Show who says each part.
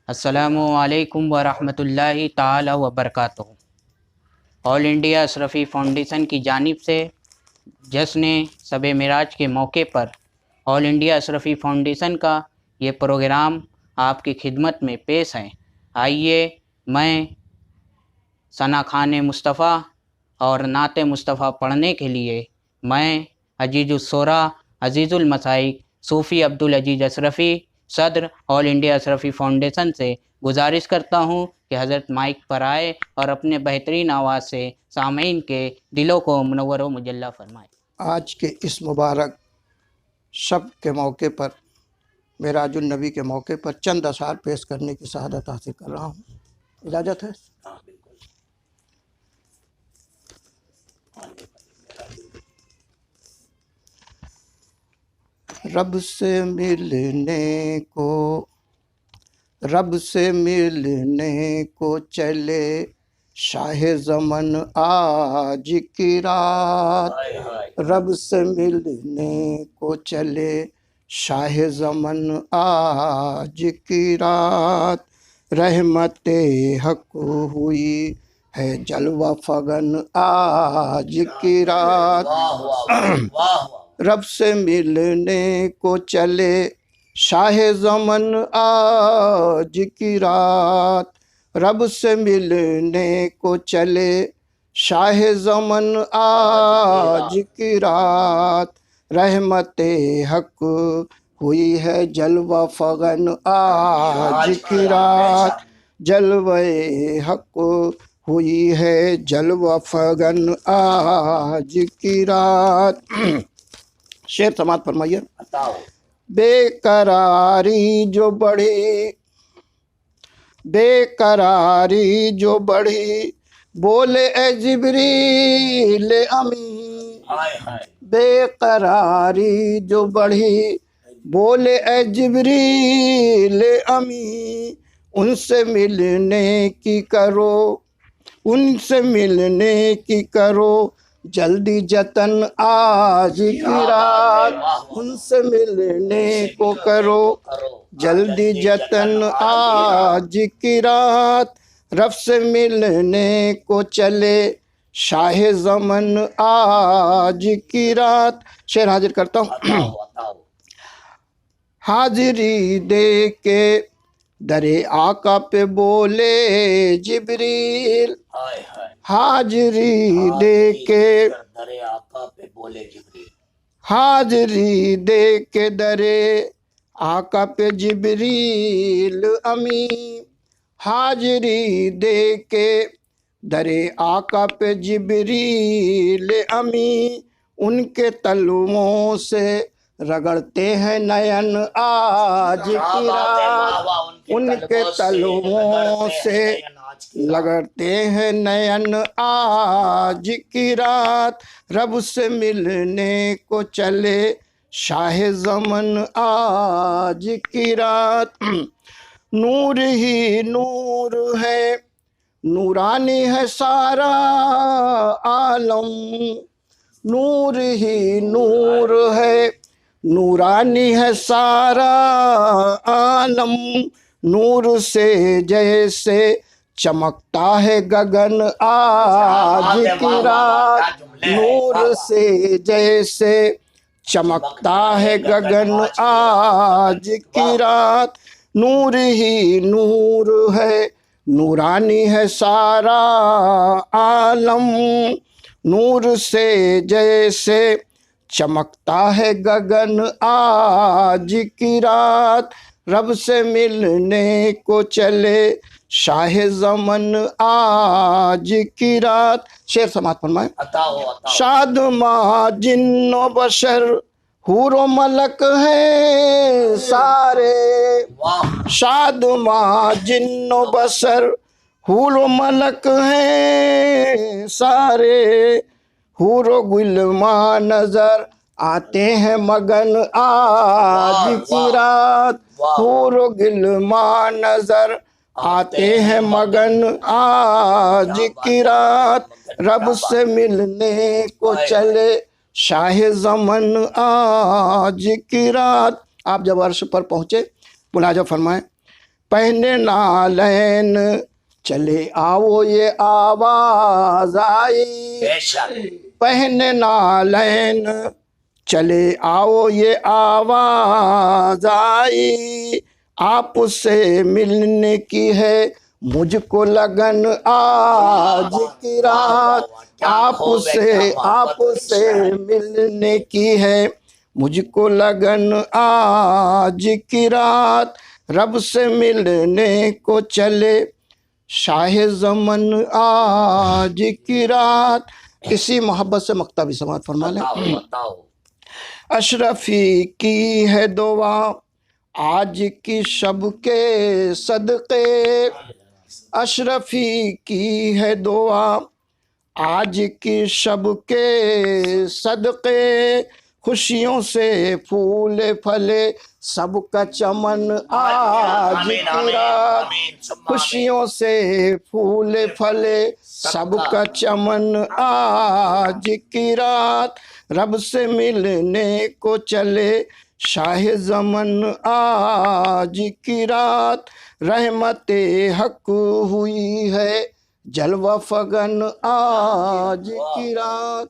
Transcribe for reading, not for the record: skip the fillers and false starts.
Speaker 1: अस्सलामुअलैकुम वरहमतुल्लाहि ताला वबरकातुहू। ऑल इंडिया अशरफ़ी फ़ाउंडेशन की जानिब से जश्न शब मिराज के मौके पर ऑल इंडिया अशरफ़ी फ़ाउंडेशन का ये प्रोग्राम आपकी खिदमत में पेश है। आइए मैं सना खान मुस्तफ़ा और नाते मुस्तफ़ा पढ़ने के लिए मैं अजीज़ुस्सोरा अजीज़ुल मसाइक सूफ़ी अब्दुल अजीज़ अशरफ़ी सदर ऑल इंडिया अशरफ़ी फ़ाउंडेशन से गुजारिश करता हूँ कि हज़रत माइक पर आए और अपने बेहतरीन आवाज़ से सामीन के दिलों को मुनव्वर व मुजल्ला फरमाए।
Speaker 2: आज के इस मुबारक शब के मौके पर, मेराजुल नबी के मौके पर चंद अशार पेश करने की शहादत हासिल कर रहा हूँ। इजाज़त है? रब से मिलने को चले शाह ज़मन आज की रात। रब से मिलने को चले शाह ज़मन आज की रात। रहमते हक हुई है जलवा फगन आज की रात। रब से मिलने को चले शाह ज़मन आज की रात। रब से मिलने को चले शाह ज़मन आज की रात। रहमते हक हुई है जलवा फगन आज की रात। जलवे हक हुई है जलवा फगन आज की रात। शेर समात फरमाइए। बेकरारी जो बढ़ी बोले ए जिब्रील अमी। बेकरारी जो बढ़ी बोले ए जिब्रील अमी। उनसे मिलने की करो जल्दी जतन आज की रात। उनसे मिलने को करो जल्दी जतन आज की रात। रब से मिलने को चले शाह ज़मन आज की रात। शेर हाजिर करता हूँ। हाजिरी दे के दरे आका पे बोले जिब्रील। हाजिरी दे के दरे आका पे बोले जिब्रील। हाजिरी दे के दरे आका पे जिब्रील अमी। हाजिरी दे के दरे आका पे जिब्रील अमी। उनके तलवों से रगड़ते हैं नयन आज की रात। उनके तलवों से लगड़ते हैं नयन आज की रात। रब से मिलने को चले शाह ज़मन आज की रात। नूर ही नूर है नूरानी है सारा आलम। नूर ही नूर है नूरानी है सारा आलम। नूर से जैसे चमकता है गगन आज की रात। नूर से जैसे चमकता है गगन आज की रात। नूर ही नूर है नूरानी है सारा आलम। नूर से जैसे चमकता है गगन आज की रात। रब से मिलने को चले शाह ज़मन आज की रात। शेर समात फरमाए। शादमा जिन्नो बशर हूरो मलक है सारे। शादमा जिन्नो बशर हूरो मलक है सारे। हूरो गुलमा नजर आते हैं मगन आज की रात। हूरो गुलमा नजर आते हैं मगन आज की रात। रब से मिलने को चले शाह ज़मन आज की रात। आप जब अर्श पर पहुँचे मुलाजा फरमाएं। पहने नालैन चले आओ ये आवाज आई, पहने नालैन चले आओ ये आवाज आई, आपसे मिलने की है मुझको लगन आज की रात, आपसे मिलने की है मुझको लगन आज की रात, रब से मिलने को चले शाहे ज़मन आज की रात। इसी मोहब्बत से मक्ता भी समात फरमा लें। अशरफी की है दुआ आज की शब के सदक़े, अशरफी की है दुआ आज की शब के सदक़े, खुशियों से फूल फले सबका चमन आज की रात, खुशियों से फूल फले सबका चमन आज की रात, रब से मिलने को चले शाहे ज़मन आज की रात, रहमते हक हुई है जलवा फगन आज की रात।